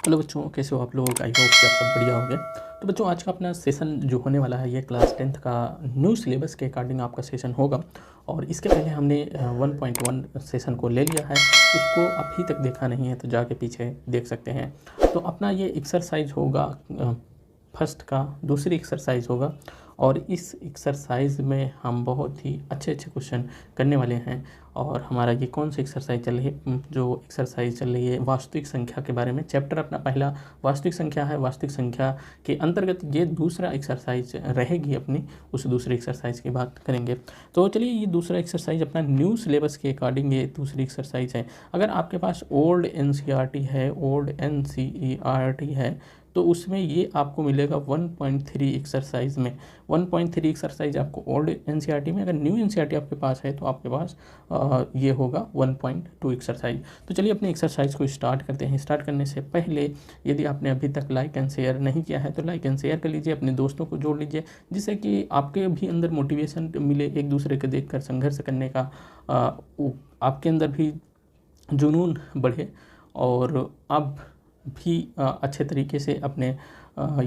Hello बच्चों, कैसे हो आप लोग। आई होप कि आप सब बढ़िया होंगे। तो बच्चों, आज का अपना सेशन जो होने वाला है ये क्लास 10th का न्यू सिलेबस के अकॉर्डिंग आपका सेशन होगा। और इसके पहले हमने 1.1 सेशन को ले लिया है, उसको अभी तक देखा नहीं है तो जाके पीछे देख सकते हैं। तो अपना ये एक्सरसाइज होगा फर्स्ट का दूसरी एक्सरसाइज होगा, और इस एक्सरसाइज में हम बहुत ही अच्छे अच्छे क्वेश्चन करने वाले हैं। और हमारा ये कौन सी एक्सरसाइज चल रही है, जो एक्सरसाइज चल रही है वास्तविक संख्या के बारे में। चैप्टर अपना पहला वास्तविक संख्या है। वास्तविक संख्या के अंतर्गत ये दूसरा एक्सरसाइज रहेगी अपनी, उस दूसरी एक्सरसाइज की बात करेंगे। तो चलिए, ये दूसरा एक्सरसाइज अपना न्यू सिलेबस के अकॉर्डिंग ये दूसरी एक्सरसाइज है। अगर आपके पास ओल्ड एनसीईआरटी है, ओल्ड एनसीईआरटी है, तो उसमें ये आपको मिलेगा 1.3 एक्सरसाइज में। 1.3 एक्सरसाइज आपको ओल्ड एनसीईआरटी में, अगर न्यू एनसीईआरटी आपके पास है तो आपके पास ये होगा 1.2 एक्सरसाइज। तो चलिए अपने एक्सरसाइज को स्टार्ट करते हैं। स्टार्ट करने से पहले यदि आपने अभी तक लाइक एंड शेयर नहीं किया है तो लाइक एंड शेयर कर लीजिए, अपने दोस्तों को जोड़ लीजिए, जिससे कि आपके भी अंदर मोटिवेशन मिले, एक दूसरे के देखकर संघर्ष करने का आपके अंदर भी जुनून बढ़े, और आप भी अच्छे तरीके से अपने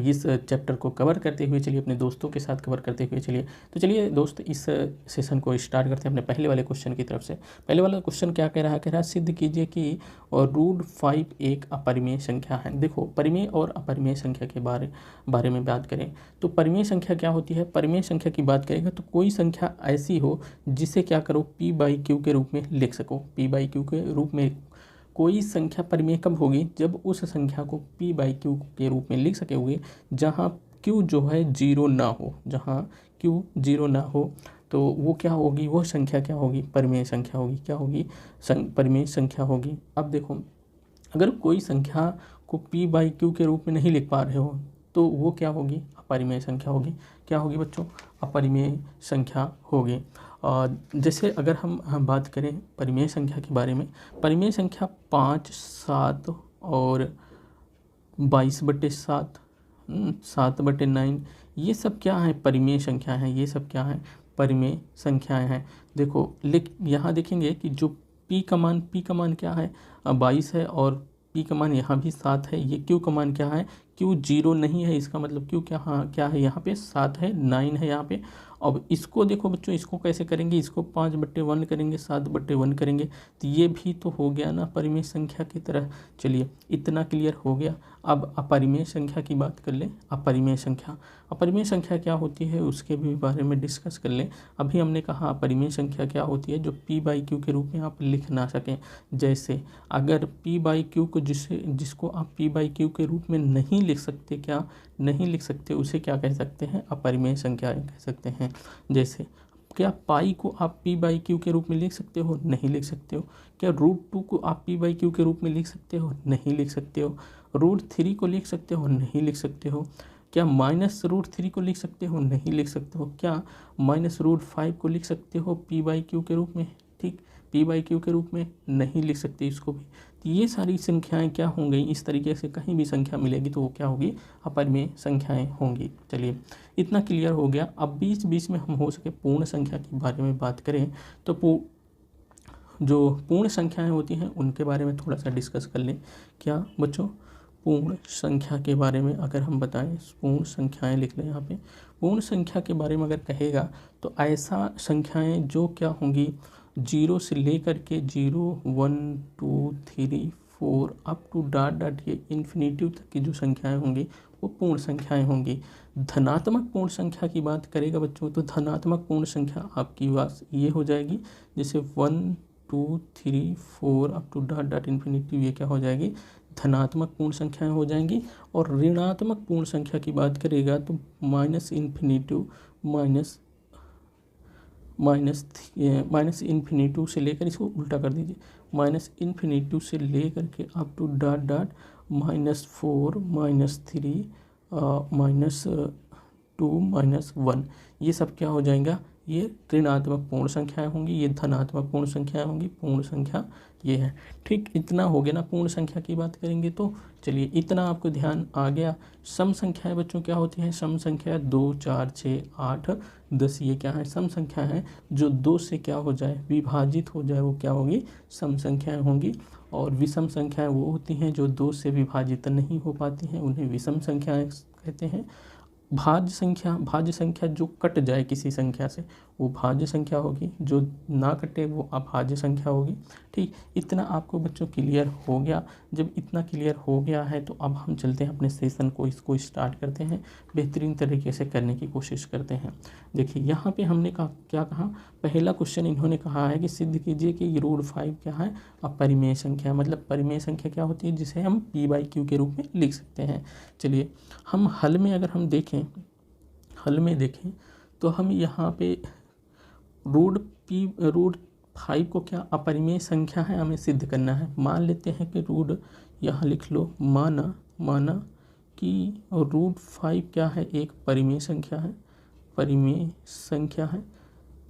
इस चैप्टर को कवर करते हुए चलिए, अपने दोस्तों के साथ कवर करते हुए चलिए। तो चलिए दोस्त, इस सेशन को स्टार्ट करते हैं अपने पहले वाले क्वेश्चन की तरफ से। पहले वाला क्वेश्चन क्या कह रहा है? कह रहा है सिद्ध कीजिए कि √5 एक अपरिमेय संख्या है। देखो, परिमेय और अपरिमेय संख्या के बारे में बात करें तो परिमेय संख्या क्या होती है? परिमेय संख्या की बात करेंगे तो कोई संख्या ऐसी हो जिसे क्या करो, p/q के रूप में लिख सको। p/q के रूप में कोई संख्या परिमेय कब होगी? जब उस संख्या को p/q के रूप में लिख सकोगे जहाँ q जो है जीरो ना हो। जहाँ q जीरो ना हो तो वो क्या होगी? वो संख्या क्या होगी? परिमेय संख्या होगी। क्या होगी? परिमेय संख्या होगी। अब देखो, अगर कोई संख्या को p/q के रूप में नहीं लिख पा रहे हो तो वो क्या होगी? अपरिमेय संख्या होगी। क्या होगी बच्चों? अपरिमेय संख्या होगी। जैसे अगर हम बात करें परिमेय संख्या के बारे में, परिमेय संख्या 5, 7 और 22/7, 7/9, ये सब क्या है? परिमेय संख्या है। ये सब क्या है? परिमेय संख्याएं हैं। देखो, यहाँ देखेंगे कि जो p का मान क्या है? 22 है, और p का मान यहाँ भी 7 है। ये q का मान क्या है? q जीरो नहीं है, इसका मतलब q क्या है? यहाँ पे 7 है, 9 है यहाँ पे। अब इसको देखो बच्चों, इसको कैसे करेंगे? इसको 5/1 करेंगे, 7/1 करेंगे, तो ये भी तो हो गया ना परिमेय संख्या की तरह। चलिए, इतना क्लियर हो गया। अब अपरिमेय संख्या की बात कर लें। अपरिमेय संख्या क्या होती है उसके भी बारे में डिस्कस कर लें। अभी हमने कहा अपरिमेय संख्या क्या होती है? जो p/q के रूप में आप लिख ना सकें। जैसे अगर p/q को जिसको आप p/q के रूप में नहीं लिख सकते, क्या नहीं लिख सकते, उसे क्या कह सकते हैं? अपरिमेय संख्या कह सकते हैं। जैसे क्या पाई को आप p/q के रूप में लिख सकते हो? नहीं लिख सकते हो। क्या √2 को आप p/q के रूप में लिख सकते हो? नहीं लिख सकते हो। √3 को लिख सकते हो? नहीं लिख सकते हो। क्या -√3 को लिख सकते हो? नहीं लिख सकते हो। क्या -√5 को लिख सकते हो p/q के रूप में? ठीक, p/q के रूप में नहीं लिख सकते इसको भी। तो ये सारी संख्याएं क्या होंगी? इस तरीके से कहीं भी संख्या मिलेगी तो वो क्या होगी? अपरिमेय संख्याएं होंगी। चलिए, इतना क्लियर हो गया। अब बीच बीच में हम हो सके पूर्ण संख्या के बारे में बात करें तो जो पूर्ण संख्याएं होती हैं उनके बारे में थोड़ा सा डिस्कस कर लें। क्या बच्चों? पूर्ण संख्या के बारे में अगर हम बताएं, पूर्ण संख्याएं लिख लें यहाँ पे। पूर्ण संख्या के बारे में अगर कहेगा तो ऐसा संख्याएं जो क्या होंगी, 0 से लेकर के 0, 1, 2, 3, 4 अप टू डॉट ये इन्फिनिटिव तक की जो संख्याएं होंगी वो पूर्ण संख्याएं होंगी। धनात्मक पूर्ण संख्या की बात करेगा बच्चों तो धनात्मक पूर्ण संख्या आपकी बात ये हो जाएगी, जैसे 1, 2, 3, 4 अप टू डॉट इन्फिनिटिव, ये क्या हो जाएगी? धनात्मक पूर्ण संख्याएं हो जाएंगी। और ऋणात्मक पूर्ण संख्या की बात करेगा तो -इन्फिनिटिव से लेकर, इसको उल्टा कर दीजिए, -इन्फिनिटिव से लेकर के अप टू डॉट -4, -3, -2, -1, ये सब क्या हो जाएगा? ये ऋणात्मक पूर्ण संख्याएं होंगी, ये धनात्मक पूर्ण संख्याएं होंगी, पूर्ण संख्या ये है। ठीक, इतना हो गया ना। पूर्ण संख्या की बात करेंगे तो चलिए इतना आपको ध्यान आ गया। सम संख्याएं बच्चों क्या होती हैं? सम संख्या 2, 4, 6, 8, 10 ये क्या है? सम संख्या है। जो 2 से क्या हो जाए? विभाजित हो जाए, वो क्या होगी? सम संख्याएं होंगी। और विषम संख्याएं वो होती हैं जो 2 से विभाजित नहीं हो पाती हैं, उन्हें विषम संख्याएं कहते हैं। भाज्य संख्या जो कट जाए किसी संख्या से वो भाज्य संख्या होगी, जो ना कटे वो अभाज्य संख्या होगी। ठीक, इतना आपको बच्चों क्लियर हो गया। जब इतना क्लियर हो गया है तो अब हम चलते हैं अपने सेशन को, इसको स्टार्ट करते हैं, बेहतरीन तरीके से करने की कोशिश करते हैं। देखिए यहाँ पे हमने क्या कहा? पहला क्वेश्चन इन्होंने कहा है कि सिद्ध कीजिए कि √5 क्या है? अपरिमेय संख्या। मतलब परिमेय संख्या क्या होती है? जिसे हम p/q के रूप में लिख सकते हैं। चलिए हम हल में अगर हम देखें, तो हम यहाँ पे √5 को क्या अपरिमेय संख्या है, हमें सिद्ध करना है। मान लेते हैं कि यहाँ लिख लो, माना कि √5 क्या है? एक परिमेय संख्या है।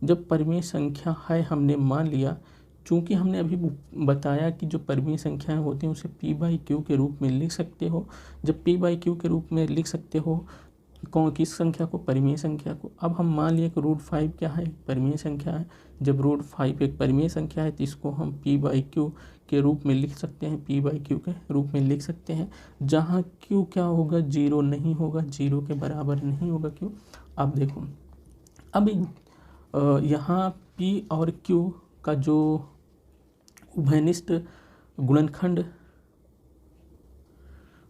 जब परिमेय संख्या है हमने मान लिया, चूँकि हमने अभी बताया कि जो परिमेय संख्याएं होती हैं उसे p/q के रूप में लिख सकते हो। जब p/q के रूप में लिख सकते हो किस संख्या को? परिमेय संख्या को। अब हम मान लिए कि √5 क्या है? परिमेय संख्या है। जब √5 एक परिमेय संख्या है तो इसको हम p/q के रूप में लिख सकते हैं, p/q के रूप में लिख सकते हैं, जहाँ q क्या होगा? 0 नहीं होगा, 0 के बराबर नहीं होगा q। अब देखो, अब यहाँ p और q का जो उभयनिष्ठ गुणनखंड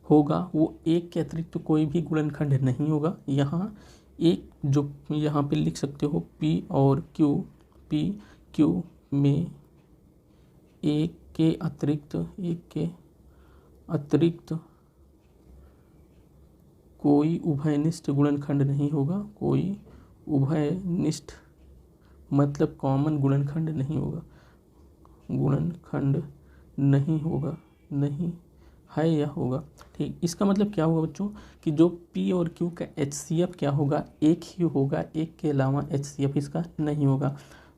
होगा वो एक के अतिरिक्त तो कोई भी गुणनखंड नहीं होगा। यहाँ एक जो यहाँ पे लिख सकते हो p और q में एक के अतिरिक्त कोई उभयनिष्ठ गुणनखंड नहीं होगा। कोई उभयनिष्ठ मतलब कॉमन गुणनखंड नहीं होगा, नहीं है या होगा। ठीक, इसका मतलब क्या होगा बच्चों कि जो p और q का HCF क्या होगा? एक ही होगा, एक के अलावा HCF इसका नहीं होगा।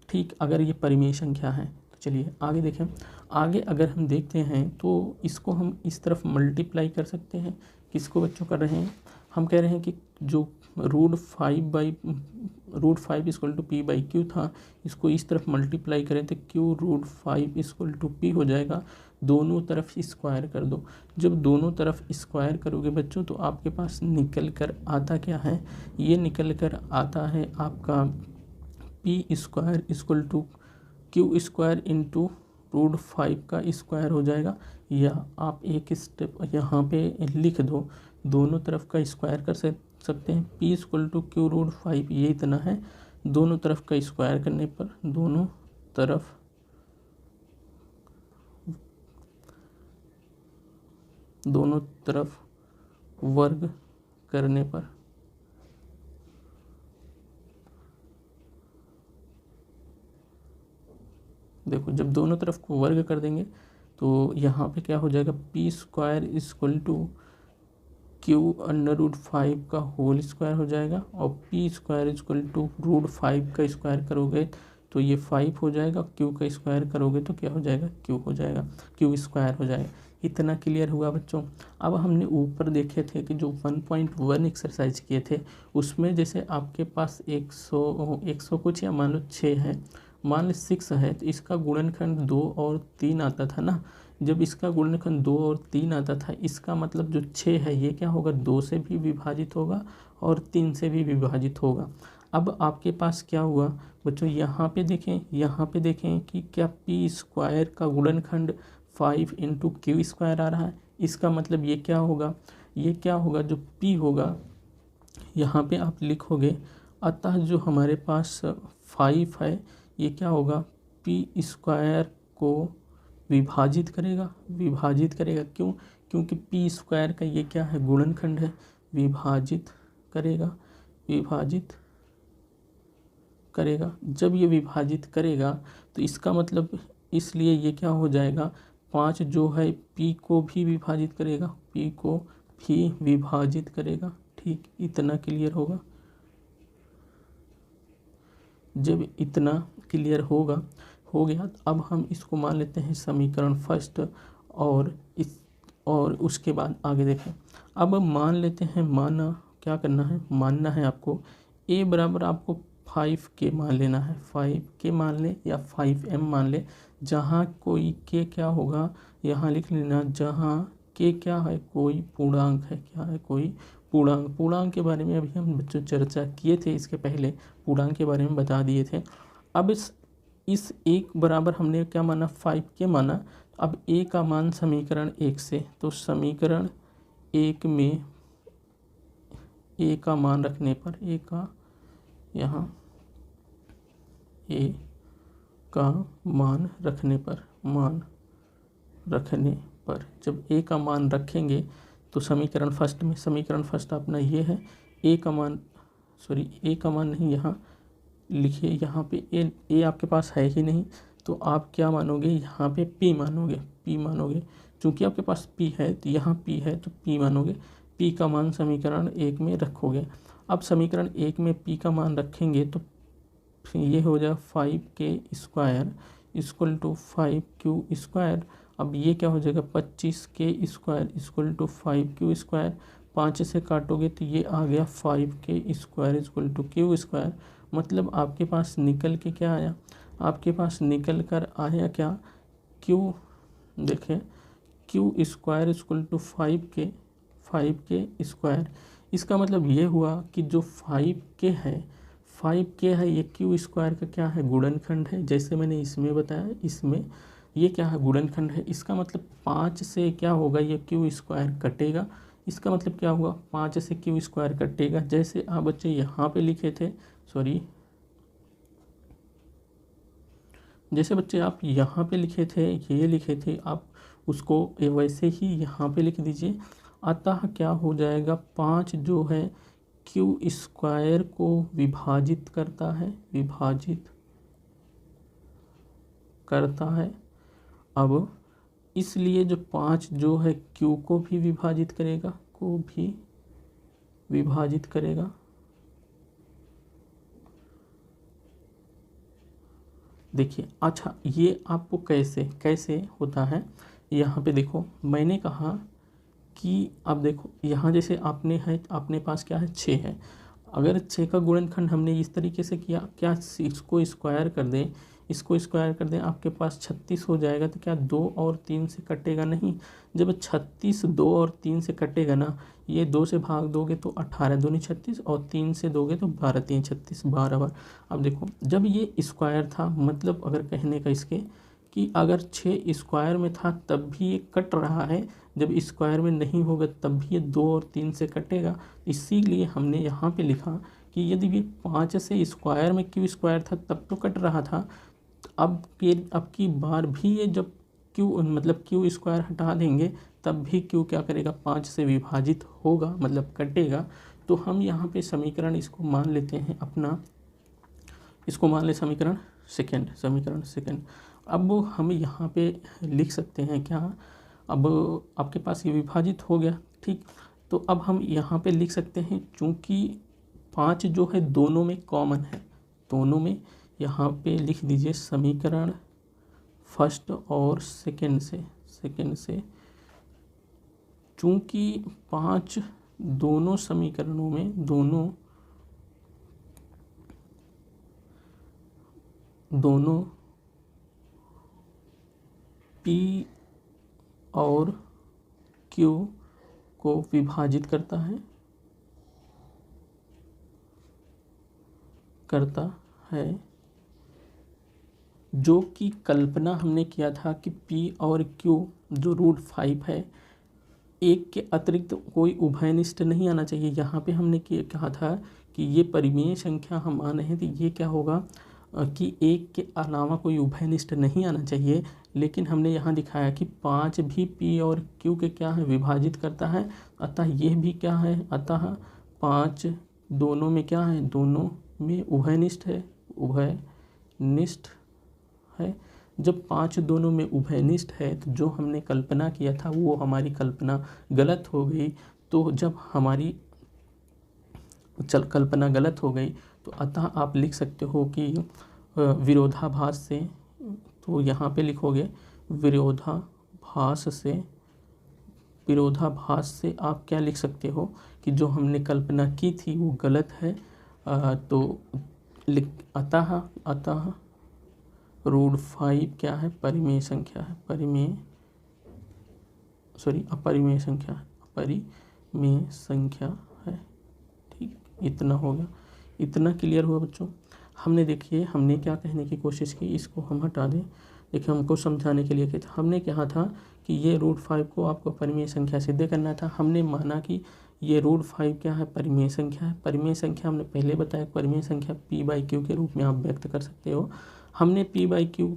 ठीक, अगर ये परिमेय संख्या है तो चलिए आगे देखें। आगे अगर हम देखते हैं तो इसको हम इस तरफ मल्टीप्लाई कर सकते हैं। किसको बच्चों कर रहे हैं? हम कह रहे हैं कि जो √5 इक्वल टू p/q था, इसको इस तरफ मल्टीप्लाई करें तो q√5 इक्वल टू p हो जाएगा। दोनों तरफ स्क्वायर कर दो। जब दोनों तरफ स्क्वायर करोगे बच्चों तो आपके पास निकल कर आता क्या है? ये निकल कर आता है आपका p² equal to q² into √5 का स्क्वायर हो जाएगा। या आप एक स्टेप यहाँ पे लिख दो, दोनों तरफ का स्क्वायर कर सकते हैं। p इक्वल टू q√5 ये इतना है। दोनों तरफ का स्क्वायर करने पर, दोनों तरफ वर्ग करने पर देखो, जब दोनों तरफ को वर्ग कर देंगे तो यहाँ पे क्या हो जाएगा? p² इक्वल टू q√5 का होल स्क्वायर हो जाएगा। और p² इक्वल टू √5 का स्क्वायर करोगे तो ये 5 हो जाएगा। q का स्क्वायर करोगे तो क्या हो जाएगा? q हो जाएगा, q² हो जाएगा। इतना क्लियर हुआ बच्चों। अब हमने ऊपर देखे थे कि जो 1.1 एक्सरसाइज किए थे उसमें जैसे आपके पास 100 कुछ या मान लो 6 है, मान लो 6 है, तो इसका गुणनखंड 2 और 3 आता था ना। जब इसका गुणनखंड 2 और 3 आता था, इसका मतलब जो 6 है ये क्या होगा? 2 से भी विभाजित होगा और 3 से भी विभाजित होगा। अब आपके पास क्या हुआ बच्चों? यहाँ पे देखें कि क्या p² का गुणनखंड 5 इंटू q² आ रहा है। इसका मतलब ये क्या होगा? जो p होगा यहाँ पे आप लिखोगे, अतः जो हमारे पास 5 है ये क्या होगा? p² को विभाजित करेगा। क्यों? क्योंकि p² का ये क्या है? गुणनखंड है। विभाजित करेगा। जब ये विभाजित करेगा तो इसका मतलब, इसलिए ये क्या हो जाएगा? 5 जो है p को भी विभाजित करेगा। ठीक, इतना क्लियर होगा। जब इतना क्लियर हो गया अब हम इसको मान लेते हैं समीकरण फर्स्ट और उसके बाद आगे देखें। अब मान लेते हैं, क्या करना है, मानना है आपको a बराबर आपको 5k मान लेना है, 5k मान ले या 5m मान ले, जहाँ कोई k क्या होगा यहाँ लिख लेना, जहाँ k क्या है, कोई पूर्णांक है, क्या है, कोई पूर्णांक के बारे में अभी हम बच्चों चर्चा किए थे, इसके पहले पूर्णांक के बारे में बता दिए थे। अब इस एक बराबर हमने क्या माना, 5k माना। अब a का मान समीकरण 1 से, तो समीकरण 1 में a का मान रखने पर, a का यहाँ a का मान रखने पर जब a का मान रखेंगे तो समीकरण फर्स्ट अपना ये है, a का मान नहीं, यहाँ लिखिए, यहाँ पे a आपके पास है ही नहीं, तो आप क्या मानोगे, यहाँ पे p मानोगे, चूँकि आपके पास p है तो यहाँ p है तो p मानोगे, p का मान समीकरण 1 में रखोगे। अब समीकरण 1 में p का मान रखेंगे तो ये हो जाए 5k² इक्वल टू 5q²। अब ये क्या हो जाएगा, 25k² इक्वल टू 5q²। 5 से काटोगे तो ये आ गया 5k² इक्वल टू q²। मतलब आपके पास निकल के क्या आया, आपके पास निकल कर आया क्या, q, देखें q² इक्वल टू 5k²। इसका मतलब ये हुआ कि जो 5k है ये q² का क्या है, गुणनखंड है। जैसे मैंने इसमें बताया, इसमें ये क्या है, गुणनखंड है। इसका मतलब 5 से क्या होगा, ये q² कटेगा। इसका मतलब क्या हुआ, 5 से q² कटेगा। जैसे आप बच्चे यहाँ पे लिखे थे, जैसे बच्चे आप यहाँ पे लिखे थे, ये लिखे थे, आप उसको वैसे ही यहाँ पे लिख दीजिए। अतः क्या हो जाएगा, 5 जो है q² को विभाजित करता है। अब इसलिए जो 5 जो है q को भी विभाजित करेगा, देखिए। अच्छा, ये आपको कैसे होता है, यहाँ पे देखो, मैंने कहा कि अब देखो यहाँ जैसे अपने पास क्या है, 6 है। अगर 6 का गुणनखंड हमने इस तरीके से किया, क्या इसको स्क्वायर कर दें, आपके पास 36 हो जाएगा। तो क्या 2 और 3 से कटेगा नहीं, जब 36 2 और 3 से कटेगा ना, ये 2 से भाग दोगे तो 18 दूनी 36 और 3 से दोगे तो 12 3 36, 12 बार। अब देखो जब ये स्क्वायर था, मतलब अगर कहने का इसके कि अगर 6 स्क्वायर में था तब भी ये कट रहा है, जब स्क्वायर में नहीं होगा तब भी ये 2 और 3 से कटेगा। इसीलिए हमने यहाँ पे लिखा कि यदि भी 5 से स्क्वायर में q² था तब तो कट रहा था, अब की बार भी ये जब q² हटा देंगे तब भी q क्या करेगा, 5 से विभाजित होगा, मतलब कटेगा। तो हम यहाँ पे समीकरण इसको मान लेते हैं अपना, इसको मान ले समीकरण सेकंड। अब हम यहाँ पे लिख सकते हैं क्या, अब आपके पास ये विभाजित हो गया, ठीक। तो अब हम यहाँ पे लिख सकते हैं, चूँकि 5 जो है दोनों में कॉमन है, दोनों में, यहाँ पे लिख दीजिए समीकरण फर्स्ट और सेकंड से, चूँकि 5 दोनों समीकरणों में, दोनों p और q को विभाजित करता है, जो कि कल्पना हमने किया था कि p और q जो √5 है, एक के अतिरिक्त कोई उभयनिष्ठ नहीं आना चाहिए। यहाँ पे हमने कहा था कि ये परिमेय संख्या हम मान रहे हैं, तो ये क्या होगा कि एक के अलावा कोई उभयनिष्ठ नहीं आना चाहिए। लेकिन हमने यहाँ दिखाया कि 5 भी p और q के क्या है, विभाजित करता है। अतः ये भी क्या है, अतः 5 दोनों में क्या है, दोनों में उभयनिष्ठ है। जब 5 दोनों में उभयनिष्ठ है तो जो हमने कल्पना किया था वो हमारी कल्पना गलत हो गई। तो जब हमारी कल्पना गलत हो गई तो अतः आप लिख सकते हो कि विरोधाभास से, तो यहाँ पे लिखोगे विरोधाभास से आप क्या लिख सकते हो कि जो हमने कल्पना की थी वो गलत है। तो अतः रूट 5 क्या है, अपरिमेय संख्या है, अपरिमेय संख्या है। ठीक, इतना हो गया, इतना क्लियर हुआ बच्चों। हमने देखिए हमने क्या कहने की कोशिश की, इसको हम हटा दें। देखिए हमको समझाने के लिए कि हमने कहा था कि ये रूट 5 को आपको परिमेय संख्या सिद्ध करना था। हमने माना कि ये रूट 5 क्या है, परिमेय संख्या है। परिमेय संख्या हमने पहले बताया, परिमेय संख्या p/q के रूप में आप व्यक्त कर सकते हो। हमने p/q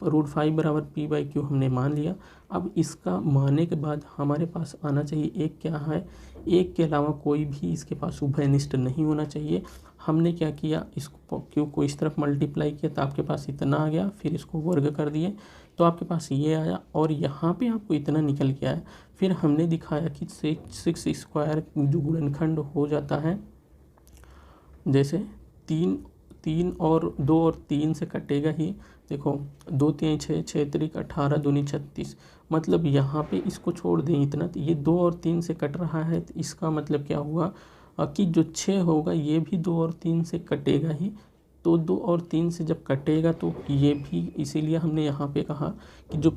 रूट 5 बराबर p/q हमने मान लिया। अब इसका मानने के बाद हमारे पास आना चाहिए एक क्या है, एक के अलावा कोई भी इसके पास उभयनिष्ठ नहीं होना चाहिए। हमने क्या किया, इसको क्यू को इस तरफ मल्टीप्लाई किया तो आपके पास इतना आ गया, फिर इसको वर्ग कर दिए तो आपके पास ये आया और यहाँ पे आपको इतना निकल के आया। फिर हमने दिखाया कि 6 स्क्वायर जो गुणनखंड हो जाता है, जैसे 3 और 2 और 3 से कटेगा ही। देखो 2 3 6, 6 3 18, 2 36, मतलब यहाँ पे इसको छोड़ दें इतना, तो ये 2 और 3 से कट रहा है। तो इसका मतलब क्या हुआ कि जो 6 होगा ये भी 2 और 3 से कटेगा ही। तो 2 और 3 से जब कटेगा तो ये भी, इसीलिए हमने यहाँ पे कहा कि जो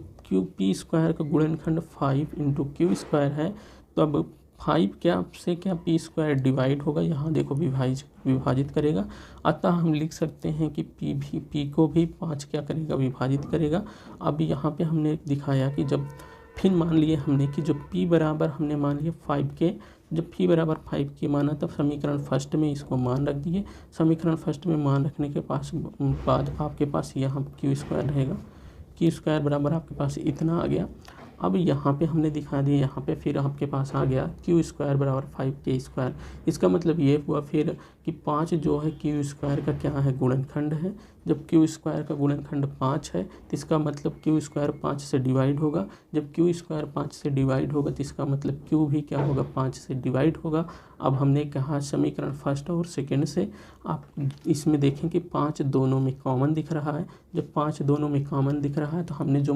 p स्क्वायर का गुणनखंड 5 × q² है, तो अब 5 क्या से क्या p स्क्वायर डिवाइड होगा, यहाँ देखो विभाजित करेगा। अतः हम लिख सकते हैं कि p को भी 5 क्या करेगा, विभाजित करेगा। अब यहाँ पे हमने दिखाया कि जब फिर मान लिए हमने कि जो p बराबर हमने मान लिया 5 के, जब p बराबर 5 के माना तब समीकरण फर्स्ट में इसको मान रख दिए। समीकरण फर्स्ट में मान रखने के बाद आपके पास यहाँ q² रहेगा। q² बराबर आपके पास इतना आ गया। अब यहाँ पे हमने दिखा दिया, यहाँ पे फिर आपके पास आ गया q² बराबर 5k²। इसका मतलब ये हुआ फिर कि 5 जो है q² का क्या है, गुणनखंड है। जब q² का गुणनखंड 5 है तो इसका मतलब q² 5 से डिवाइड होगा। जब q² 5 से डिवाइड होगा तो इसका मतलब q भी क्या होगा, 5 से डिवाइड होगा। अब हमने कहा समीकरण फर्स्ट और सेकेंड से आप इसमें देखें कि 5 दोनों में कॉमन दिख रहा है। जब 5 दोनों में कॉमन दिख रहा है तो हमने जो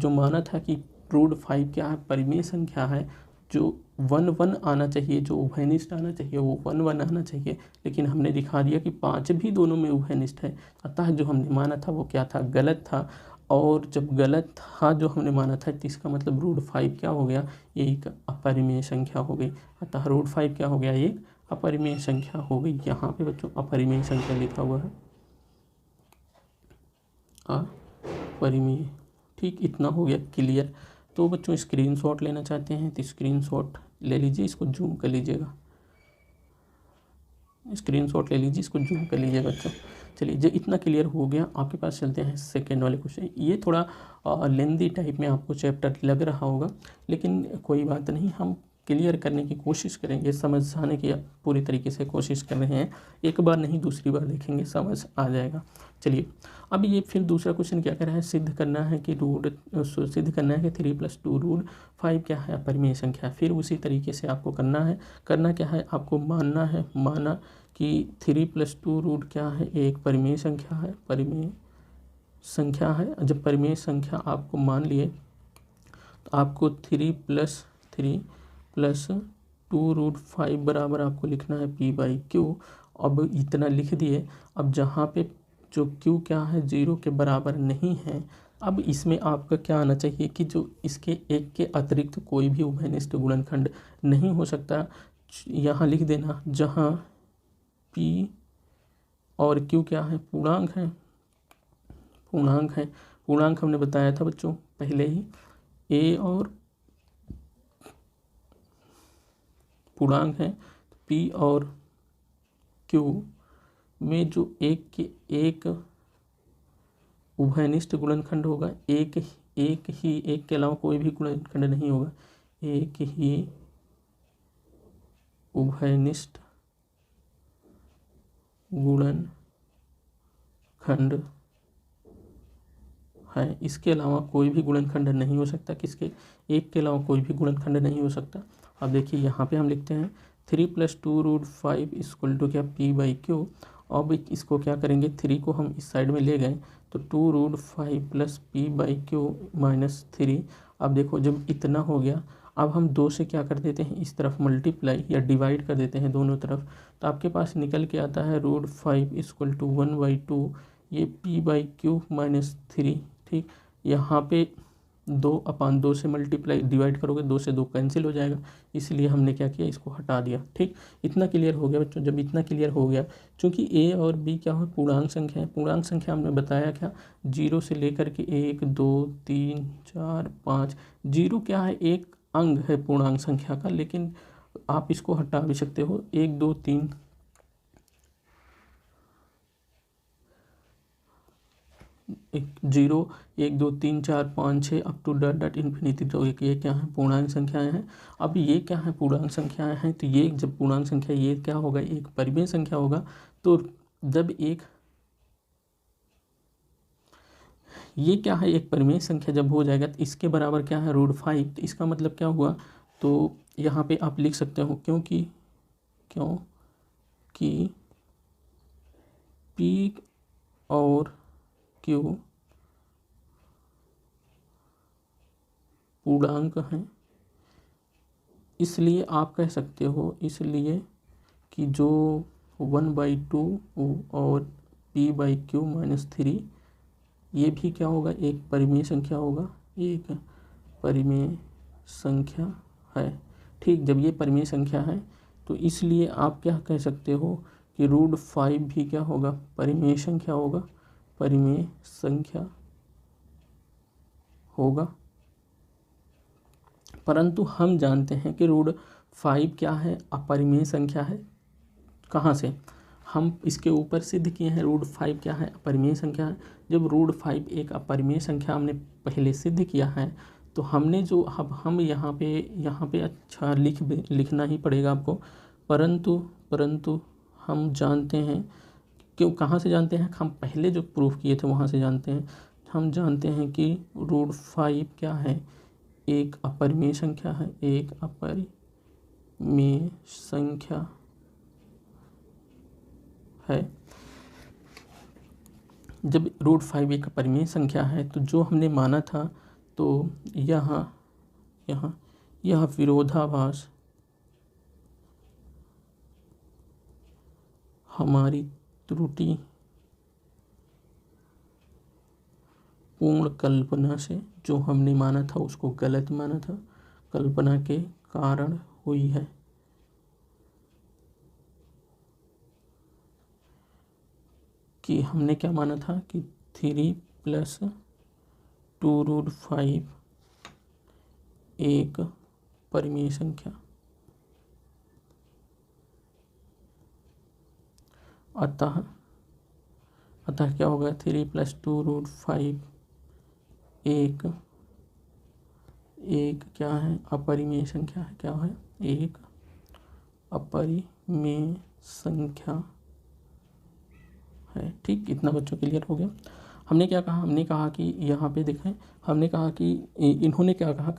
माना था कि रूट 5 क्या है, परिमेय संख्या है, जो 1 1 आना चाहिए, जो उभयनिष्ठ आना चाहिए वो 1 1 आना चाहिए। लेकिन हमने दिखा दिया कि 5 भी दोनों में उभयनिष्ठ है। अतः जो हमने माना था वो क्या था, गलत था। और जब गलत था जो हमने माना था तो इसका मतलब रूट 5 क्या हो गया, एक अपरिमेय संख्या हो गई। अतः रूट 5 क्या हो गया, एक अपरिमेय संख्या हो गई। यहाँ पे बच्चों अपरिमेय संख्या लिखा हुआ है, अपरिमेय। ठीक, इतना हो गया क्लियर। तो बच्चों स्क्रीनशॉट लेना चाहते हैं तो स्क्रीनशॉट ले लीजिए, इसको जूम कर लीजिएगा। स्क्रीनशॉट ले लीजिए, इसको जूम कर लीजिए बच्चों। चलिए जो इतना क्लियर हो गया, आपके पास चलते हैं सेकेंड वाले क्वेश्चन। ये थोड़ा लेंदी टाइप में आपको चैप्टर लग रहा होगा, लेकिन कोई बात नहीं, हम क्लियर करने की कोशिश करेंगे, समझाने की पूरी तरीके से कोशिश कर रहे हैं। एक बार नहीं दूसरी बार देखेंगे, समझ आ जाएगा। चलिए अब ये फिर दूसरा क्वेश्चन क्या कर रहा है, सिद्ध करना है कि 3 + 2 रूट 5 क्या है, अपरिमेय संख्या। फिर उसी तरीके से आपको करना क्या है, आपको माना कि 3 + 2 रूट क्या है, एक परिमेय संख्या है, जब परिमेय संख्या आपको मान लिए तो आपको 3 + 2 रूट 5 बराबर आपको लिखना है p/q। अब इतना लिख दिए। अब जहाँ पे जो q क्या है 0 के बराबर नहीं है, अब इसमें आपका क्या आना चाहिए कि जो इसके एक के अतिरिक्त कोई भी उभयनिष्ठ गुणनखंड नहीं हो सकता। यहाँ लिख देना, जहाँ p और q क्या है, पूर्णांक है। पूर्णांक हमने बताया था बच्चों पहले ही, a और पूर्णांक है। p और q में जो एक उभयनिष्ठ गुणनखंड होगा, एक के अलावा कोई भी गुणनखंड नहीं होगा, एक ही उभयनिष्ठ गुणनखंड है। इसके अलावा कोई भी गुणनखंड नहीं हो सकता। किसके, एक के अलावा कोई भी गुणनखंड नहीं हो सकता। अब देखिए यहाँ पे हम लिखते हैं 3+2√5 इक्वल टू क्या p/q। अब इसको क्या करेंगे, 3 को हम इस साइड में ले गए तो 2√5 + p/q - 3। अब देखो जब इतना हो गया, अब हम 2 से क्या कर देते हैं, इस तरफ मल्टीप्लाई या डिवाइड कर देते हैं दोनों तरफ, तो आपके पास निकल के आता है √5 इक्वल टू 1/2 ये p/q - 3। ठीक, यहाँ पे 2/2 से मल्टीप्लाई डिवाइड करोगे, 2 से 2 कैंसिल हो जाएगा, इसलिए हमने क्या किया, इसको हटा दिया। ठीक, इतना क्लियर हो गया बच्चों। जब इतना क्लियर हो गया, चूंकि ए और बी क्या हो, पूर्णांक संख्या है। पूर्णांक संख्या हमने बताया क्या, 0 से लेकर के 1 2 3 4 5। 0 क्या है, एक अंग है पूर्णांक संख्या का, लेकिन आप इसको हटा भी सकते हो। 1 2 3 0 1 2 3 4 5 6 up to dot dot infinity. तो ये क्या है, पूर्णांक संख्याएं हैं। अब ये क्या है, पूर्णांक संख्याएं हैं, तो ये जब पूर्णांक संख्या, ये क्या होगा, एक परिमेय संख्या होगा। तो जब एक, ये क्या है, एक परिमेय संख्या जब हो जाएगा तो इसके बराबर क्या है, √5। तो इसका मतलब क्या हुआ, तो यहाँ पे आप लिख सकते हो क्योंकि P और Q पूर्णांक हैं, इसलिए आप कह सकते हो, इसलिए कि जो 1/2 और p/q - 3 ये भी क्या होगा, एक परिमेय संख्या होगा, एक परिमेय संख्या है। ठीक, जब ये परिमेय संख्या है तो इसलिए आप क्या कह सकते हो कि √5 भी क्या होगा, परिमेय संख्या होगा, परिमेय संख्या होगा। परंतु हम जानते हैं कि √5 क्या है, अपरिमेय संख्या है। कहाँ से, हम इसके ऊपर सिद्ध किए हैं √5 क्या है, अपरिमेय संख्या है। जब √5 एक अपरिमेय संख्या हमने पहले सिद्ध किया है, तो हमने जो, अब हम यहाँ पे अच्छा लिखना ही पड़ेगा आपको। परंतु हम जानते हैं, क्यों, कहाँ से जानते हैं, हम पहले जो प्रूफ किए थे वहाँ से जानते हैं। हम जानते हैं कि √5 क्या है, एक अपरिमेय संख्या है, एक अपरिमेय संख्या है। जब √5 एक अपरिमेय संख्या है, तो जो हमने माना था, तो यह विरोधाभास हमारी त्रुटि पूर्ण कल्पना से, जो हमने माना था उसको गलत माना था, कल्पना के कारण हुई है। कि हमने क्या माना था कि 3 + 2√5 एक परिमेय संख्या, अतः क्या होगा, 3 + 2√5 एक क्या है, अपरिमेय संख्या है। क्या है, एक अपरिमेय संख्या है। ठीक, इतना बच्चों क्लियर हो गया। हमने क्या कहा, हमने कहा कि यहाँ पे देखें, हमने कहा कि इन्होंने क्या कहा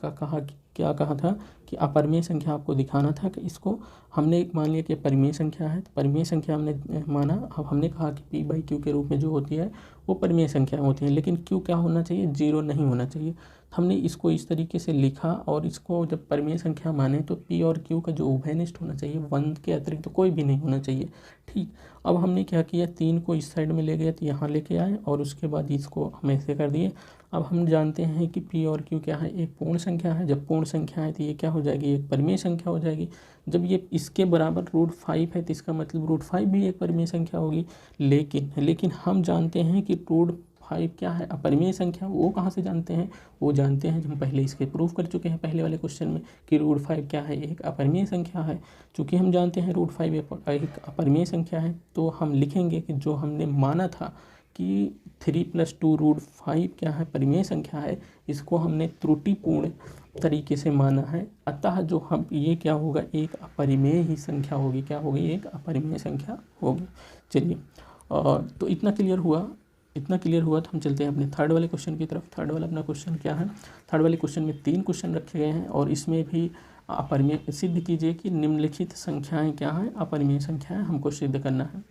था कि अपरिमेय संख्या आपको दिखाना था, कि इसको हमने मान लिया कि परिमेय संख्या है, तो परिमेय संख्या हमने माना। अब हमने कहा कि p/q के रूप में जो होती है वो परिमेय संख्या होती है, लेकिन q क्या होना चाहिए, 0 नहीं होना चाहिए। हमने इसको इस तरीके से लिखा, और इसको जब परिमेय संख्या माने तो p और q का जो उभयनिष्ठ होना चाहिए, 1 के अतिरिक्त तो कोई भी नहीं होना चाहिए। ठीक, अब हमने क्या किया, 3 को इस साइड में ले गए, तो यहाँ लेके आए, और उसके बाद इसको हम ऐसे कर दिए। अब हम जानते हैं कि p और q क्या है, एक पूर्ण संख्या है। जब पूर्ण संख्या है तो ये क्या हो जाएगी, एक परिमेय संख्या हो जाएगी। जब ये इसके बराबर √5 है, तो इसका मतलब √5 भी एक परिमेय संख्या होगी। लेकिन हम जानते हैं कि √5 क्या है, अपरिमेय संख्या। वो कहाँ से जानते हैं, वो जानते हैं, हम पहले इसके प्रूफ कर चुके हैं पहले वाले क्वेश्चन में, कि √5 क्या है, एक अपरिमेय संख्या है। चूँकि हम जानते हैं √5 एक अपरिमेय संख्या है, तो हम लिखेंगे कि जो हमने माना था कि 3 + 2√5 क्या है, परिमेय संख्या है, इसको हमने त्रुटिपूर्ण तरीके से माना है। अतः जो हम, ये क्या होगा, एक अपरिमेय ही संख्या होगी। क्या होगी, एक अपरिमेय संख्या होगी। चलिए, तो इतना क्लियर हुआ। इतना क्लियर हुआ तो हम चलते हैं अपने थर्ड वाले क्वेश्चन की तरफ। थर्ड वाला अपना क्वेश्चन क्या है? थर्ड वाले क्वेश्चन में 3 क्वेश्चन रखे गए हैं और इसमें भी अपरिमेय सिद्ध कीजिए कि निम्नलिखित संख्याएं क्या हैं, अपरिमेय संख्याएं हमको सिद्ध करना है।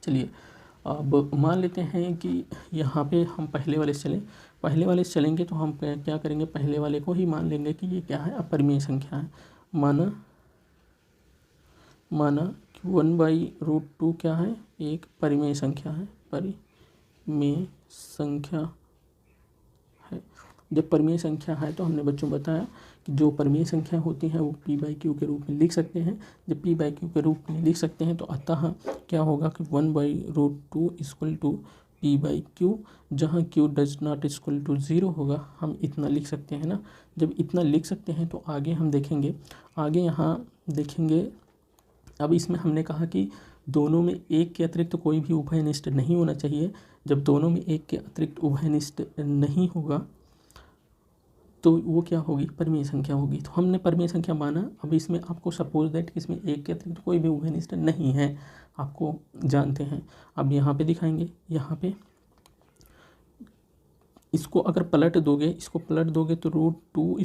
चलिए अब मान लेते हैं कि यहाँ पे हम पहले वाले से चलें। पहले वाले से चलेंगे तो हम क्या करेंगे, पहले वाले को ही मान लेंगे कि ये क्या है, अपरिमेय संख्या है। माना कि 1/√2 क्या है, एक परिमेय संख्या है, परिमेय संख्या है। जब परिमेय संख्या है तो हमने बच्चों बताया कि जो परिमेय संख्या होती हैं वो p/q के रूप में लिख सकते हैं। जब p/q के रूप में लिख सकते हैं तो अतः क्या होगा कि 1/√2 = p/q, जहाँ q does not equal to 0 होगा, हम इतना लिख सकते हैं ना। जब इतना लिख सकते हैं तो आगे हम देखेंगे, आगे यहाँ देखेंगे। अब इसमें हमने कहा कि दोनों में एक के अतिरिक्त कोई भी उभयनिष्ठ नहीं होना चाहिए। जब दोनों में एक के अतिरिक्त उभयनिष्ठ नहीं होगा तो वो क्या होगी, परिमेय संख्या होगी। तो हमने परिमेय संख्या माना। अब इसमें आपको सपोज दैट इसमें एक के अतिरिक्त कोई भी उभयनिष्ठ नहीं है, आपको जानते हैं। अब यहाँ पे दिखाएंगे, यहाँ पे इसको अगर पलट दोगे, इसको पलट दोगे तो √2 =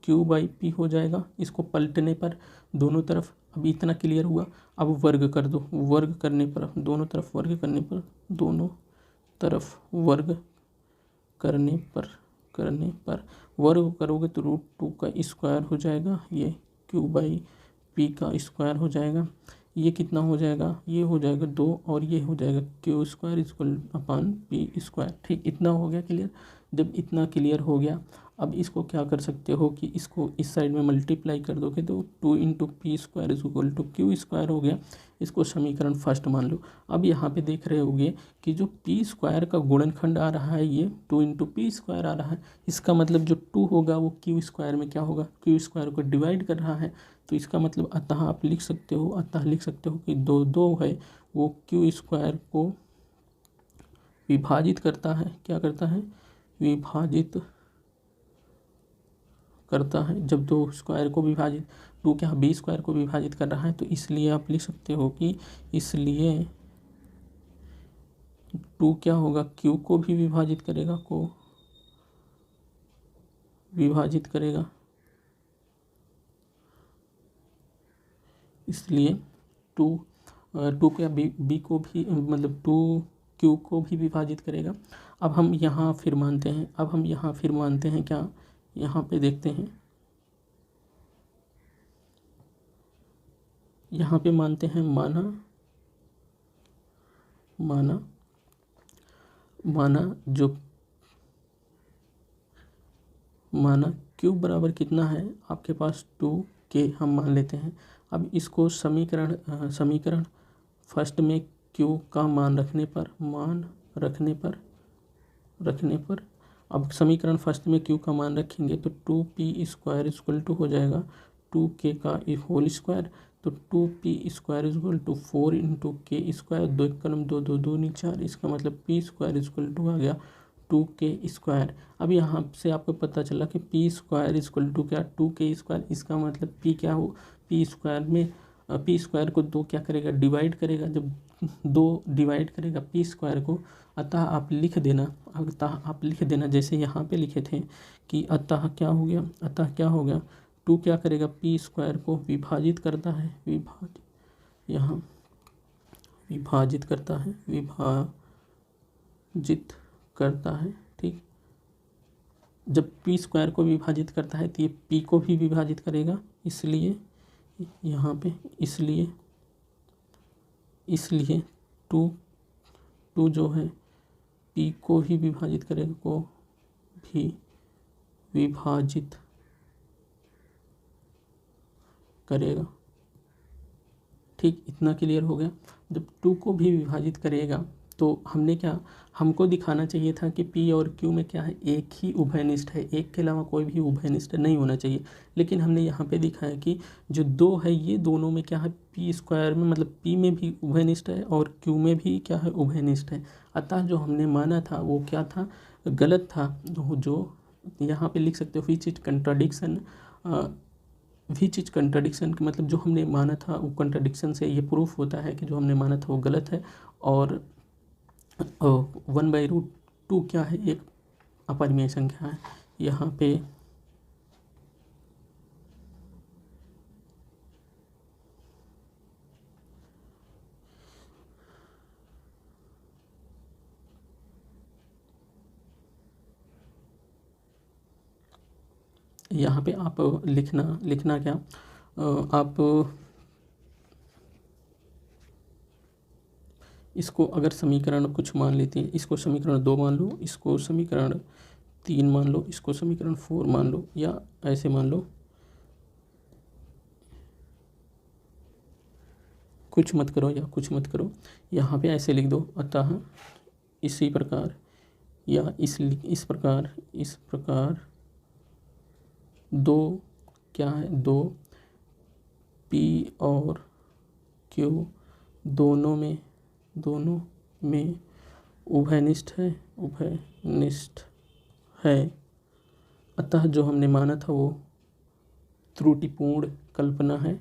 q/p हो जाएगा। इसको पलटने पर दोनों तरफ, अब इतना क्लियर हुआ। अब वर्ग कर दो, वर्ग करने पर दोनों तरफ वर्ग करने पर, दोनों तरफ वर्ग करने पर वर्ग करोगे तो √2 का स्क्वायर हो जाएगा, ये q/p का स्क्वायर हो जाएगा। ये कितना हो जाएगा, ये हो जाएगा 2 और ये हो जाएगा q² = p²। ठीक, इतना हो गया क्लियर। जब इतना क्लियर हो गया, अब इसको क्या कर सकते हो कि इसको इस साइड में मल्टीप्लाई कर दोगे तो 2 × p² = q² हो गया। इसको समीकरण फर्स्ट मान लो। अब यहाँ पे देख रहे होगे कि जो p² का गुणनखंड आ रहा है ये 2 × p² आ रहा है। इसका मतलब जो 2 होगा वो q² में क्या होगा, q² को डिवाइड कर रहा है। तो इसका मतलब अतः आप लिख सकते हो, कि 2 है वो q² को विभाजित करता है। क्या करता है, विभाजित करता है। जब 2 स्क्वायर को विभाजित, 2 क्या b² को विभाजित कर रहा है, तो इसलिए आप लिख सकते हो कि इसलिए 2 क्या होगा, q को भी विभाजित करेगा, को विभाजित करेगा। इसलिए 2 क्या b को भी, मतलब 2 q को भी विभाजित करेगा। अब हम यहाँ फिर मानते हैं, क्या, यहाँ पे देखते हैं, यहाँ पे मानते हैं माना q बराबर कितना है आपके पास, 2k हम मान लेते हैं। अब इसको समीकरण फर्स्ट में q का मान रखने पर अब समीकरण फर्स्ट में q का मान रखेंगे तो 2p² = हो जाएगा 2k का होल स्क्वायर। तो 2p² = 4 × k², 2 × 2 2 2 4, इसका मतलब p² आ गया 2k²। अब यहाँ से आपको पता चला कि p² क्या, 2k²। इसका मतलब p क्या हो, p² को 2 क्या करेगा, डिवाइड करेगा। जब 2 डिवाइड करेगा p² को, अतः आप लिख देना जैसे यहाँ पे लिखे थे कि अतः क्या हो गया, 2 क्या करेगा, p² को विभाजित करता है, विभाजित करता है। ठीक, जब p² को विभाजित करता है तो ये p को भी विभाजित करेगा, इसलिए यहाँ पे इसलिए 2 जो है p को भी विभाजित करेगा, ठीक, इतना क्लियर हो गया। जब 2 को भी विभाजित करेगा तो हमको दिखाना चाहिए था कि p और q में क्या है, एक ही उभयनिष्ठ है, एक के अलावा कोई भी उभयनिष्ठ नहीं होना चाहिए। लेकिन हमने यहाँ पे दिखाया कि जो 2 है ये दोनों में क्या है, p² में, मतलब p में भी उभयनिष्ठ है और q में भी क्या है, उभयनिष्ठ है। अतः जो हमने माना था वो क्या था, गलत था। जो यहाँ पे लिख सकते हो विच इज कंट्राडिक्शन, मतलब जो हमने माना था वो कंट्राडिक्शन से ये प्रूफ होता है कि जो हमने माना था वो गलत है। और 1/√2 क्या है, एक अपरिमेय संख्या है। यहाँ पे आप लिखना क्या, आप इसको अगर समीकरण कुछ मान लेते हैं, इसको समीकरण 2 मान लो, इसको समीकरण 3 मान लो, इसको समीकरण 4 मान लो, या ऐसे मान लो, कुछ मत करो, यहाँ पे ऐसे लिख दो, अतः इसी प्रकार या इस प्रकार दो क्या है, दो पी और क्यू दोनों में उभयनिष्ठ है, अतः जो हमने माना था वो त्रुटिपूर्ण कल्पना है।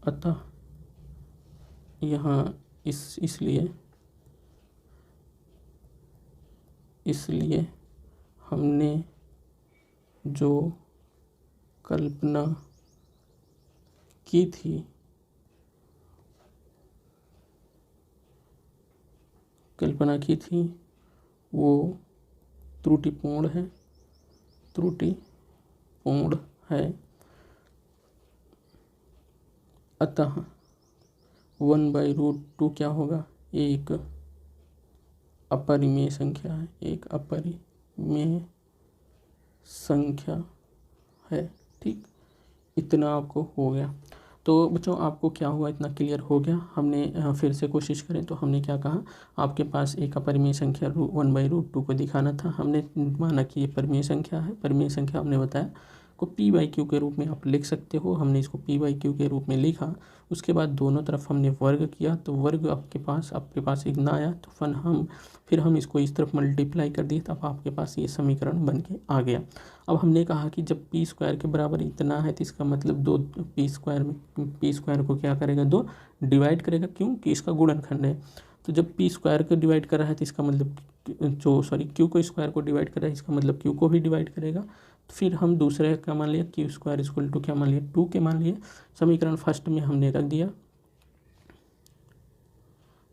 अतः यहाँ इसलिए हमने जो कल्पना की थी वो त्रुटिपूर्ण है। अतः 1/√2 क्या होगा, एक अपरिमेय संख्या है। ठीक, इतना आपको हो गया। तो बच्चों आपको क्या हुआ, इतना क्लियर हो गया। हमने फिर से कोशिश करें तो हमने क्या कहा, आपके पास एक अपरिमेय संख्या 1/√2 को दिखाना था। हमने माना कि ये परिमेय संख्या है। परिमेय संख्या हमने बताया को p/q के रूप में आप लिख सकते हो। हमने इसको p/q के रूप में लिखा, उसके बाद दोनों तरफ हमने वर्ग किया, तो वर्ग आपके पास इतना आया, तो फिर हम इसको इस तरफ मल्टीप्लाई कर दिए, तब आपके पास ये समीकरण बन के आ गया। अब हमने कहा कि जब p² के बराबर इतना है तो इसका मतलब 2 p² को क्या करेगा, 2 डिवाइड करेगा, क्यों कि इसका गुणनखंड है। तो जब p² को डिवाइड कर रहा है तो इसका मतलब q को स्क्वायर को डिवाइड कर रहा है, इसका मतलब q को भी डिवाइड करेगा। तो फिर हम दूसरे क्या मान लिया, q² = क्या मान लिया, 2 के मान लिए। समीकरण फर्स्ट में हमने रख दिया,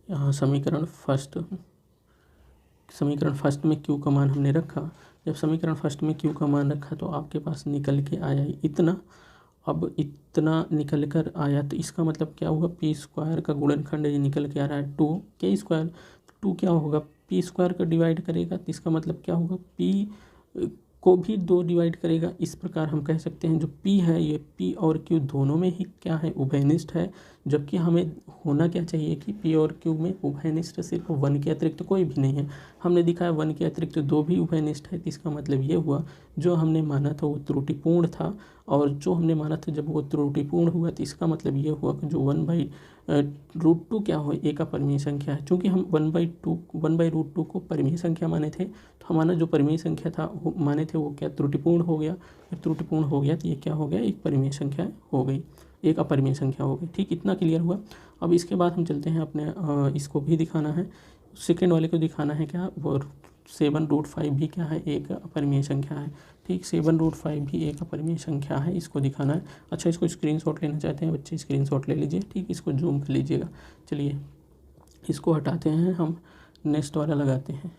यहाँ समीकरण फर्स्ट में q का मान हमने रखा। जब समीकरण फर्स्ट में q का मान रखा तो आपके पास निकल के आया इतना। अब इतना निकल कर आया तो इसका मतलब क्या होगा, p² का गुणनखंड ये निकल के आ रहा है 2k²। 2 क्या होगा, p² को डिवाइड करेगा तो इसका मतलब क्या होगा, p को भी 2 डिवाइड करेगा। इस प्रकार हम कह सकते हैं जो p है ये p और q दोनों में ही क्या है, उभयनिष्ठ है। जबकि हमें होना क्या चाहिए कि p और q में उभयनिष्ठ सिर्फ 1 के अतिरिक्त कोई भी नहीं है। हमने दिखाया 1 के अतिरिक्त 2 भी उभयनिष्ठ है, तो इसका मतलब ये हुआ जो हमने माना था वो त्रुटिपूर्ण था। और जो हमने माना था जब वो त्रुटिपूर्ण हुआ तो इसका मतलब ये हुआ कि जो 1/√2 क्या हो, एक अपरिमेय संख्या है। चूँकि हम 1/√2 को परिमेय संख्या माने थे, तो हमारा जो परिमेय संख्या था वो माने थे वो क्या त्रुटिपूर्ण हो गया। जब त्रुटिपूर्ण हो गया तो ये क्या हो गया, एक परिमेय संख्या हो गई, एक अपरिमेय संख्या हो गई। ठीक, इतना क्लियर हुआ। अब इसके बाद हम चलते हैं अपने इसको भी दिखाना है, सेकेंड वाले को दिखाना है क्या, वो 7√5 भी क्या है, एक अपरिमेय संख्या है। ठीक, 7√5 भी एक अपरिमेय संख्या है, इसको दिखाना है। अच्छा, इसको स्क्रीनशॉट लेना चाहते हैं बच्चे, स्क्रीनशॉट ले लीजिए। ठीक, इसको जूम कर लीजिएगा। चलिए इसको हटाते हैं, हम नेक्स्ट वाला लगाते हैं।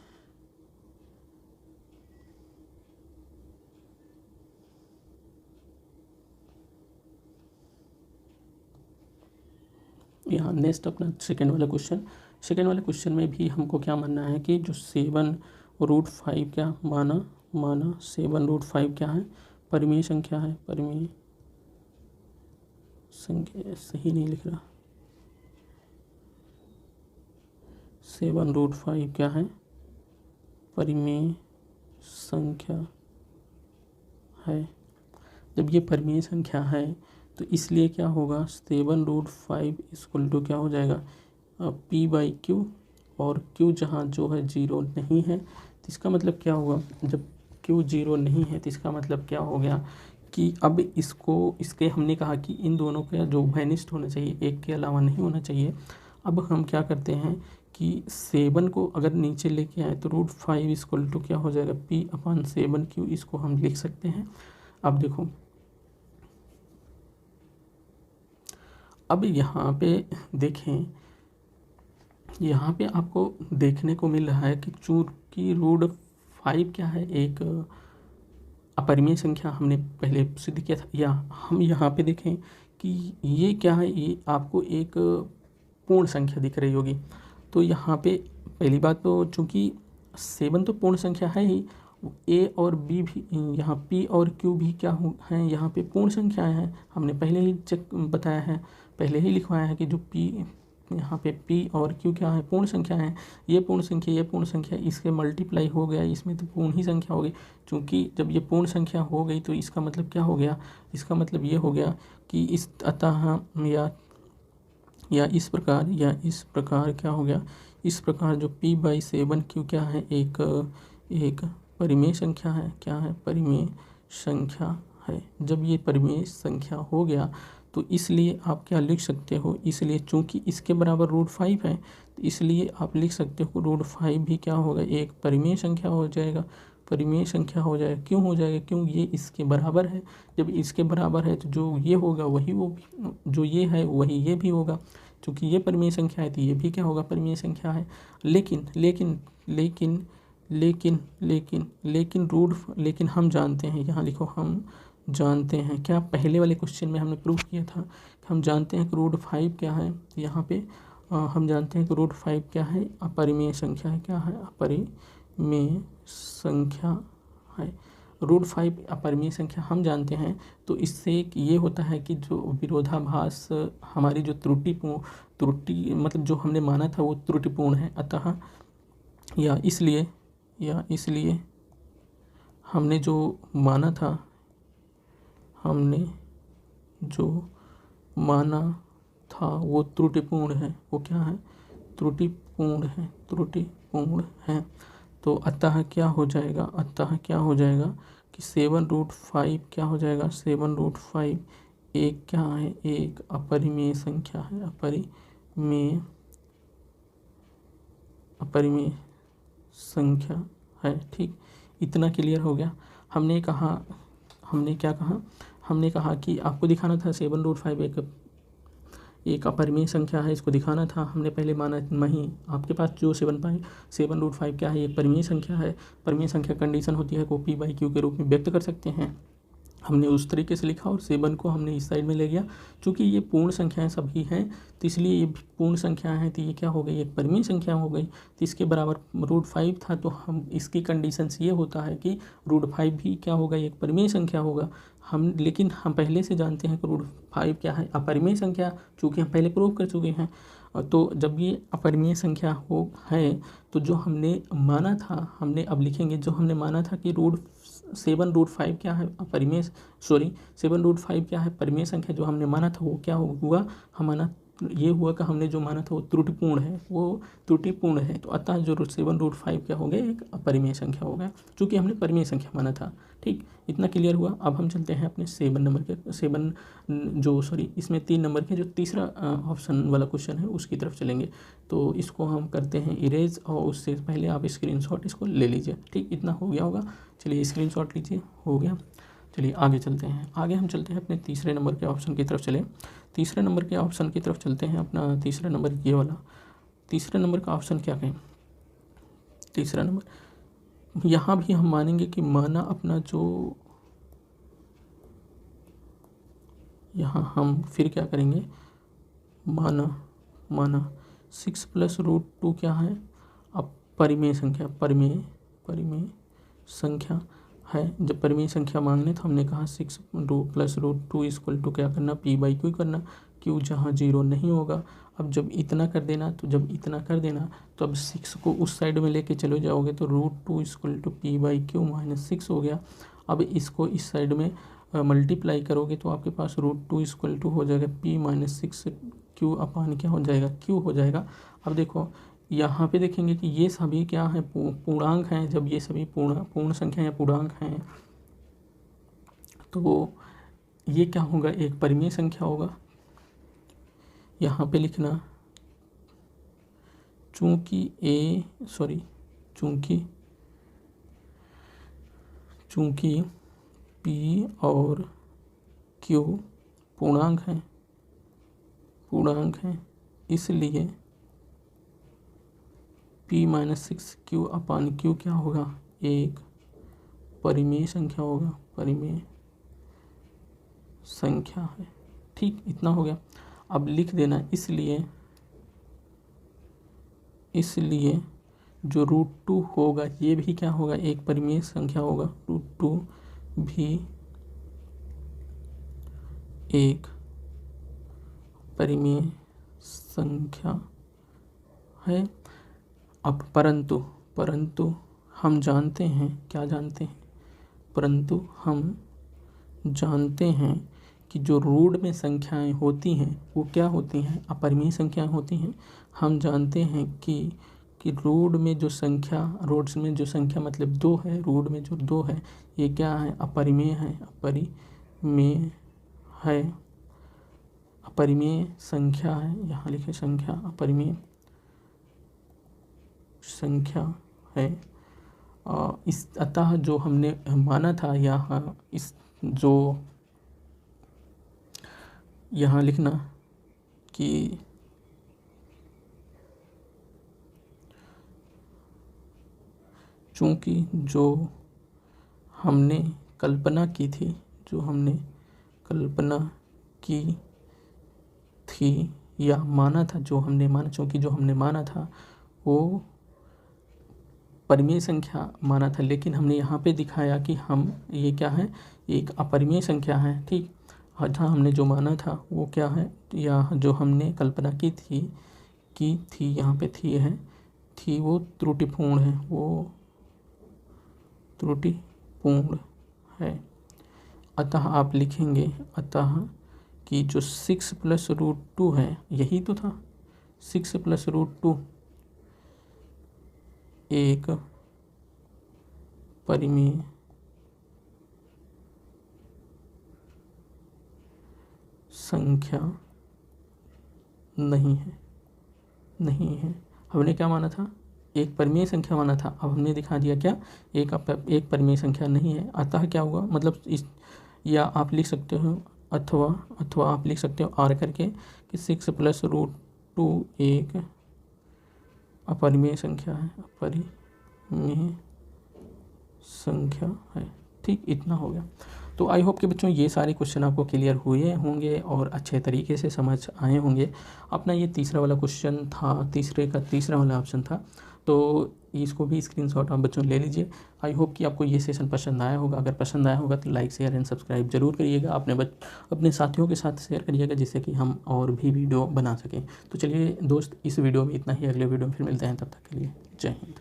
यहाँ नेक्स्ट अपना सेकेंड वाला क्वेश्चन में भी हमको क्या मानना है कि जो 7√5 क्या माना 7√5 क्या है, परिमेय संख्या है। परिमेय संख्या सही नहीं लिख रहा, 7√5 क्या है, परिमेय संख्या है। जब ये परिमेय संख्या है तो इसलिए क्या होगा, 7√5 = क्या हो जाएगा, p/q, और q जहाँ जो है 0 नहीं है तो इसका मतलब क्या हुआ, जब q 0 नहीं है तो इसका मतलब क्या हो गया कि अब इसके हमने कहा कि इन दोनों का जो उभयनिष्ठ होना चाहिए, एक के अलावा नहीं होना चाहिए। अब हम क्या करते हैं कि 7 को अगर नीचे लेके आए तो √5 इक्वल टू क्या हो जाएगा, P/7Q। इसको हम लिख सकते हैं। अब देखो, अब यहाँ पे देखें, यहाँ पे आपको देखने को मिल रहा है कि चूंकि √5 क्या है, एक अपरिमेय संख्या हमने पहले सिद्ध किया था, या हम यहाँ पे देखें कि ये क्या है, ये आपको एक पूर्ण संख्या दिख रही होगी। तो यहाँ पे पहली बात तो चूँकि 7 तो पूर्ण संख्या है ही, ए और बी भी, यहाँ पी और क्यू भी क्या हैं, यहाँ पे पूर्ण संख्याएं हैं। हमने पहले ही बताया है, पहले ही लिखवाया है कि जो पी, यहाँ पे पी और क्यू क्या है, पूर्ण संख्या है। ये पूर्ण संख्या, ये पूर्ण संख्या, इसके मल्टीप्लाई हो गया, इसमें तो पूर्ण ही संख्या हो गई। चूँकि जब ये पूर्ण संख्या हो गई तो इसका मतलब क्या हो गया, इसका मतलब ये हो गया कि इस अतः या इस प्रकार क्या हो गया, इस प्रकार जो P/7Q क्या है, एक परिमेय संख्या है। क्या है, परिमेय संख्या है। जब ये परिमेय संख्या हो गया तो इसलिए आप क्या लिख सकते हो, इसलिए चूंकि इसके बराबर √5 है तो इसलिए आप लिख सकते हो √5 भी क्या होगा, एक परिमेय संख्या हो जाएगा। परिमेय संख्या हो जाएगा, क्यों हो जाएगा, क्यों, ये इसके बराबर है। जब इसके बराबर है तो जो ये होगा वही वो भी, जो ये है वही ये भी होगा। चूँकि ये परिमेय संख्या है तो ये भी क्या होगा, परिमेय संख्या है। लेकिन हम जानते हैं, यहाँ लिखो, हम जानते हैं क्या, पहले वाले क्वेश्चन में हमने प्रूफ किया था कि हम जानते हैं कि √5 क्या है। यहाँ पे हम जानते हैं कि √5 क्या है, अपरिमेय संख्या है। क्या है, अपरिमेय संख्या है। √5 अपरिमेय संख्या हम जानते हैं। तो इससे ये होता है कि जो विरोधाभास, हमारी जो त्रुटि मतलब जो हमने माना था वो त्रुटिपूर्ण है। अतः या इसलिए हमने जो माना था वो त्रुटिपूर्ण है। वो क्या है, त्रुटिपूर्ण है। तो अतः क्या हो जाएगा कि 7√5 क्या हो जाएगा, 7√5 एक क्या है, एक अपरिमेय संख्या है। अपरिमेय संख्या है। ठीक, इतना क्लियर हो गया। हमने कहा कि आपको दिखाना था 7√5 एक अपरिमेय संख्या है, इसको दिखाना था। हमने पहले माना नहीं, आपके पास जो 7√5 क्या है, ये परिमेय संख्या है। परिमेय संख्या कंडीशन होती है को P/Q के रूप में व्यक्त कर सकते हैं। हमने उस तरीके से लिखा और 7 को हमने इस साइड में ले गया। चूँकि ये पूर्ण संख्याएं सभी हैं तो इसलिए ये पूर्ण संख्याएं हैं, तो ये क्या हो गई, एक परिमेय संख्या हो गई। तो इसके बराबर √5 था, तो हम इसकी कंडीशन ये होता है कि √5 भी क्या होगा, एक परिमेय संख्या होगा। लेकिन हम पहले से जानते हैं कि √5 क्या है, अपरिमेय संख्या, चूँकि हम पहले प्रूव कर चुके हैं। तो जब ये अपरिमेय संख्या है तो जो हमने माना था, हमने अब लिखेंगे, जो हमने माना था कि 7√5 क्या है, 7√5 क्या है, परिमेय संख्या, जो हमने माना था वो क्या हुआ, ये हुआ कि हमने जो माना था वो त्रुटिपूर्ण है। तो अतः जो 7√5 क्या हो गया, एक अपरिमेय संख्या हो गया, चूँकि हमने परिमेय संख्या माना था। ठीक, इतना क्लियर हुआ। अब हम चलते हैं अपने इसमें 3 नंबर के जो तीसरा ऑप्शन वाला क्वेश्चन है उसकी तरफ चलेंगे। तो इसको हम करते हैं इरेज, और उससे पहले आप स्क्रीनशॉट इसको ले लीजिए। ठीक, इतना हो गया होगा। चलिए स्क्रीनशॉट लीजिए, हो गया। चलिए आगे चलते हैं। आगे हम चलते हैं अपने तीसरे नंबर के ऑप्शन की तरफ चले। तीसरे नंबर के ऑप्शन की तरफ चलते हैं। अपना तीसरा नंबर ये वाला, तीसरे नंबर का ऑप्शन क्या कहें, तीसरा नंबर, यहाँ भी हम मानेंगे कि माना अपना जो, यहाँ हम फिर क्या करेंगे, माना 6 + √2 क्या है, अब परिमेय संख्या है। जब परिमेय संख्या मांगने तो हमने कहा 6 + √2 इक्वल टू क्या करना, P/Q करना, Q जहाँ 0 नहीं होगा। अब जब इतना कर देना तो अब 6 को उस साइड में लेके चले जाओगे तो √2 इक्वल टू P/Q -6 हो गया। अब इसको इस साइड में मल्टीप्लाई करोगे तो आपके पास √2 इक्वल टू हो जाएगा P -6 Q अपान क्या हो जाएगा, Q हो जाएगा। अब देखो यहाँ पे देखेंगे कि ये सभी क्या है, पूर्णांक हैं। जब ये सभी पूर्ण संख्या या पूर्णांक हैं तो ये क्या होगा, एक परिमेय संख्या होगा। यहाँ पे लिखना, चूँकि P और Q पूर्णांक हैं इसलिए P - 6Q अपान Q क्या होगा, एक परिमेय संख्या है। ठीक, इतना हो गया। अब लिख देना इसलिए जो √2 होगा ये भी क्या होगा, एक परिमेय संख्या होगा। √2 भी एक परिमेय संख्या है। अब परंतु हम जानते हैं, क्या जानते हैं, परंतु हम जानते हैं कि जो रूट में संख्याएं होती हैं वो क्या होती हैं, अपरिमेय संख्याएं होती हैं। हम जानते हैं कि रूट में जो संख्या मतलब 2 है, रूट में जो 2 है ये क्या है, अपरिमेय संख्या है। यहाँ लिखे संख्या, अपरिमेय संख्या है। अतः जो हमने माना था यहाँ लिखना कि चूँकि जो हमने कल्पना की थी या माना था, चूँकि जो हमने माना था वो परिमेय संख्या माना था, लेकिन हमने यहाँ पे दिखाया कि हम ये क्या है, एक अपरिमेय संख्या है। ठीक, अतः हमने जो माना था वो क्या है, या जो हमने कल्पना की थी यहाँ पे थी वो त्रुटिपूर्ण है। अतः आप लिखेंगे कि जो 6 + √2 है, यही तो था, 6 + √2 एक परिमेय संख्या नहीं है। हमने क्या माना था, एक परिमेय संख्या माना था। अब हमने दिखा दिया क्या, एक परिमेय संख्या नहीं है। अतः क्या होगा, मतलब या आप लिख सकते हो अथवा आप लिख सकते हो R करके कि 6 + √2 एक अपरिमेय संख्या है। ठीक, इतना हो गया। तो आई होप कि बच्चों ये सारे क्वेश्चन आपको क्लियर हुए होंगे और अच्छे तरीके से समझ आए होंगे। अपना ये तीसरा वाला क्वेश्चन था, तीसरा वाला ऑप्शन था, तो इसको भी स्क्रीनशॉट आप बच्चों ले लीजिए। आई होप कि आपको ये सेशन पसंद आया होगा। अगर पसंद आया होगा तो लाइक, शेयर एंड सब्सक्राइब जरूर करिएगा। अपने साथियों के साथ शेयर करिएगा जिससे कि हम और भी वीडियो बना सकें। तो चलिए दोस्त, इस वीडियो में इतना ही। अगले वीडियो में फिर मिलते हैं, तब तक के लिए जय हिंद।